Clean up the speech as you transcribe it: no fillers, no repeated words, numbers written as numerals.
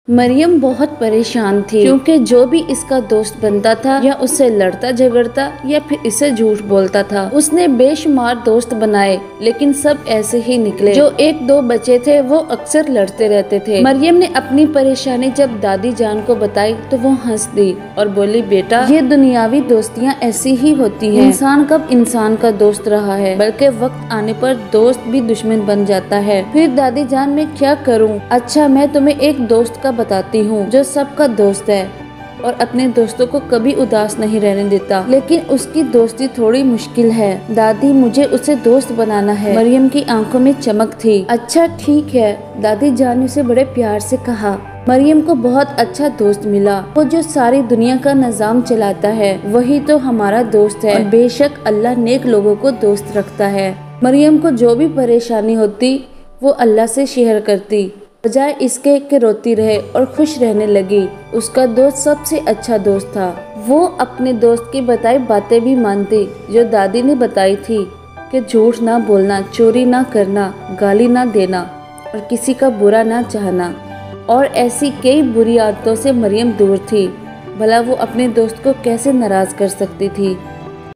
मरियम बहुत परेशान थी क्योंकि जो भी इसका दोस्त बनता था या उससे लड़ता झगड़ता या फिर इसे झूठ बोलता था। उसने बेशुमार दोस्त बनाए लेकिन सब ऐसे ही निकले। जो एक दो बचे थे वो अक्सर लड़ते रहते थे। मरियम ने अपनी परेशानी जब दादी जान को बताई तो वो हंस दी और बोली, बेटा ये दुनियावी दोस्तियाँ ऐसी ही होती हैं। इंसान कब इंसान का दोस्त रहा है, बल्कि वक्त आने पर दोस्त भी दुश्मन बन जाता है। फिर दादी जान मैं क्या करूँ? अच्छा मैं तुम्हें एक दोस्त का बताती हूँ जो सबका दोस्त है और अपने दोस्तों को कभी उदास नहीं रहने देता, लेकिन उसकी दोस्ती थोड़ी मुश्किल है। दादी मुझे उसे दोस्त बनाना है। मरियम की आंखों में चमक थी। अच्छा ठीक है, दादी जान ने उसे बड़े प्यार से कहा। मरियम को बहुत अच्छा दोस्त मिला। वो जो सारी दुनिया का निजाम चलाता है वही तो हमारा दोस्त है। और बेशक अल्लाह नेक लोगों को दोस्त रखता है। मरियम को जो भी परेशानी होती वो अल्लाह से शेयर करती, बजाय इसके कि रोती रहे और खुश रहने लगी। उसका दोस्त सबसे अच्छा दोस्त था। वो अपने दोस्त की बताई बातें भी मानती जो दादी ने बताई थी कि झूठ ना बोलना, चोरी ना करना, गाली ना देना और किसी का बुरा ना चाहना। और ऐसी कई बुरी आदतों से मरियम दूर थी। भला वो अपने दोस्त को कैसे नाराज कर सकती थी।